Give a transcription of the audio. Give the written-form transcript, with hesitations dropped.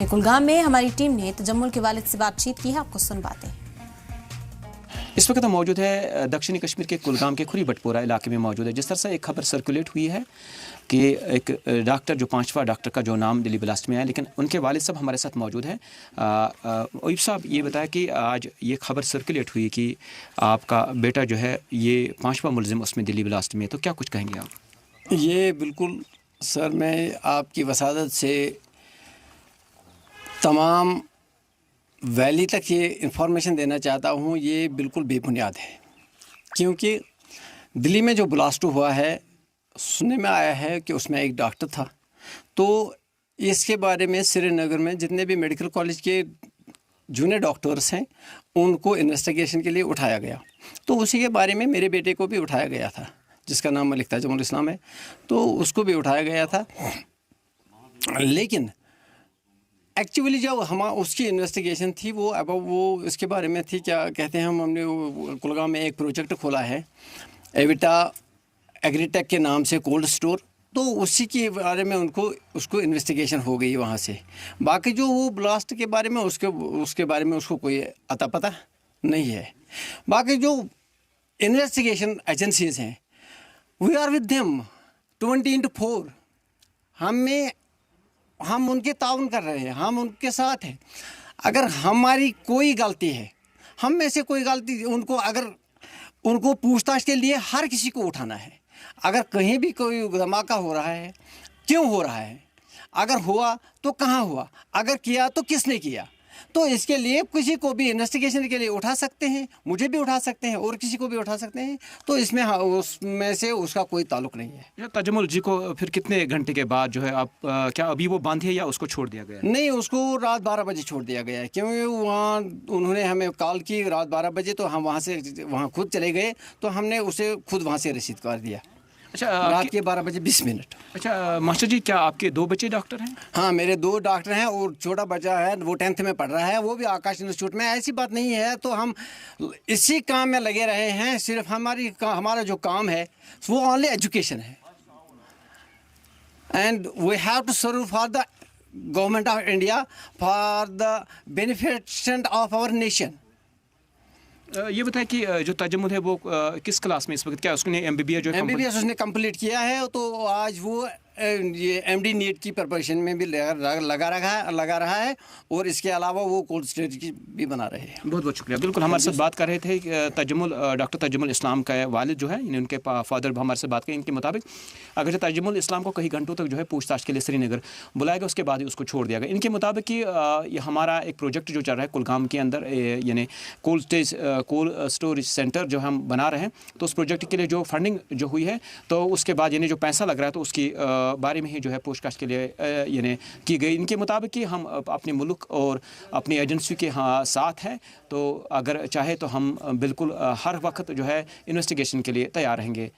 कुलगाम में हमारी टीम ने तजम्मुल के वालिद से बातचीत की है, आपको सुनवाते हैं। इस वक्त हम मौजूद है दक्षिणी कश्मीर के कुलगाम के खुरी बटपोरा इलाके में मौजूद है। जिस तरह से एक खबर सर्कुलेट हुई है कि एक डॉक्टर जो 5वां डॉक्टर का जो नाम दिल्ली ब्लास्ट में आया, लेकिन उनके वालिद साहब हमारे साथ मौजूद हैं। ओइब साहब, ये बताया कि आज ये खबर सर्कुलेट हुई कि आपका बेटा जो है ये 5वां मुलजिम उसमें दिल्ली ब्लास्ट में, तो क्या कुछ कहेंगे आप? ये बिल्कुल सर, मैं आपकी वसादत से तमाम वैली तक ये इंफॉर्मेशन देना चाहता हूँ। ये बिल्कुल बेबुनियाद है, क्योंकि दिल्ली में जो ब्लास्ट हुआ है, सुनने में आया है कि उसमें एक डॉक्टर था। तो इसके बारे में श्रीनगर में जितने भी मेडिकल कॉलेज के जूनियर डॉक्टर्स हैं उनको इन्वेस्टिगेशन के लिए उठाया गया। तो उसी के बारे में मेरे बेटे को भी उठाया गया था, जिसका नाम मलिक तजम्मुल इस्लाम है, तो उसको भी उठाया गया था। लेकिन एक्चुअली जो उसकी इन्वेस्टिगेशन थी वो अब वो इसके बारे में थी, क्या कहते हैं, हमने कुलगाम में एक प्रोजेक्ट खोला है एविटा एग्रीटेक के नाम से, कोल्ड स्टोर। तो उसी के बारे में उसको इन्वेस्टिगेशन हो गई वहाँ से। बाकी जो वो ब्लास्ट के बारे में उसके बारे में उसको कोई अता पता नहीं है। बाकी जो इन्वेस्टिगेशन एजेंसीज हैं, वी आर विद देम 24/4। हम उनके ताउन कर रहे हैं, हम उनके साथ हैं। अगर हमारी कोई गलती है, हम में से कोई गलती, उनको पूछताछ के लिए हर किसी को उठाना है। अगर कहीं भी कोई धमाका हो रहा है, क्यों हो रहा है, अगर हुआ तो कहाँ हुआ, अगर किया तो किसने किया, तो इसके लिए किसी को भी इन्वेस्टिगेशन के लिए उठा सकते हैं, मुझे भी उठा सकते हैं और किसी को भी उठा सकते हैं। तो इसमें उसमें से उसका कोई ताल्लुक नहीं है। तजम्मुल जी को फिर कितने घंटे के बाद जो है आप क्या अभी वो बांधे या उसको छोड़ दिया गया? नहीं, उसको रात 12 बजे छोड़ दिया गया है, क्योंकि वहाँ उन्होंने हमें कॉल की रात 12 बजे, तो हम वहाँ खुद चले गए, तो हमने उसे खुद वहाँ से रिसीव कर दिया। अच्छा, रात के 12:20। अच्छा मास्टर जी, क्या आपके 2 बच्चे डॉक्टर हैं? हाँ, मेरे 2 डॉक्टर हैं और छोटा बच्चा है, वो 10th में पढ़ रहा है, वो भी आकाश इंस्टीट्यूट में। ऐसी बात नहीं है, तो हम इसी काम में लगे रहे हैं। सिर्फ हमारा जो काम है वो ओनली एजुकेशन है, and we have to serve for the government of India, for the benefit of our nation. ये बताएं कि जो तजम्मुल है वो किस क्लास में इस वक्त, क्या उसने एमबीबीएस उसने कंप्लीट किया है, तो आज वो ये एमडी नीट की प्रिपरेशन में भी लगा रहा है, और इसके अलावा वो कोल्ड स्टोरेज की भी बना रहे हैं। बहुत बहुत शुक्रिया। बिल्कुल हमारे साथ बात कर रहे थे डॉक्टर तजम्मुल इस्लाम का वालिद जो है, उनके फादर हमारे से बात करें। इनके मुताबिक अगर तजम्मुल इस्लाम को कई घंटों तक जो है पूछताछ के लिए श्रीनगर बुलाया गया, उसके बाद ही उसको छोड़ दिया गया। इनके मुताबिक कि ये हमारा एक प्रोजेक्ट जो चल रहा है कुलगाम के अंदर, यानी कोल्ड स्टोरेज सेंटर जो हम बना रहे हैं, तो उस प्रोजेक्ट के लिए जो फंडिंग जो हुई है, तो उसके बाद यानी जो पैसा लग रहा है, तो उसकी बारे में ही जो है पूछताछ के लिए यानी की गई। इनके मुताबिक कि हम अपने मुल्क और अपनी एजेंसी के साथ हैं, तो अगर चाहे तो हम बिल्कुल हर वक्त जो है इन्वेस्टिगेशन के लिए तैयार रहेंगे।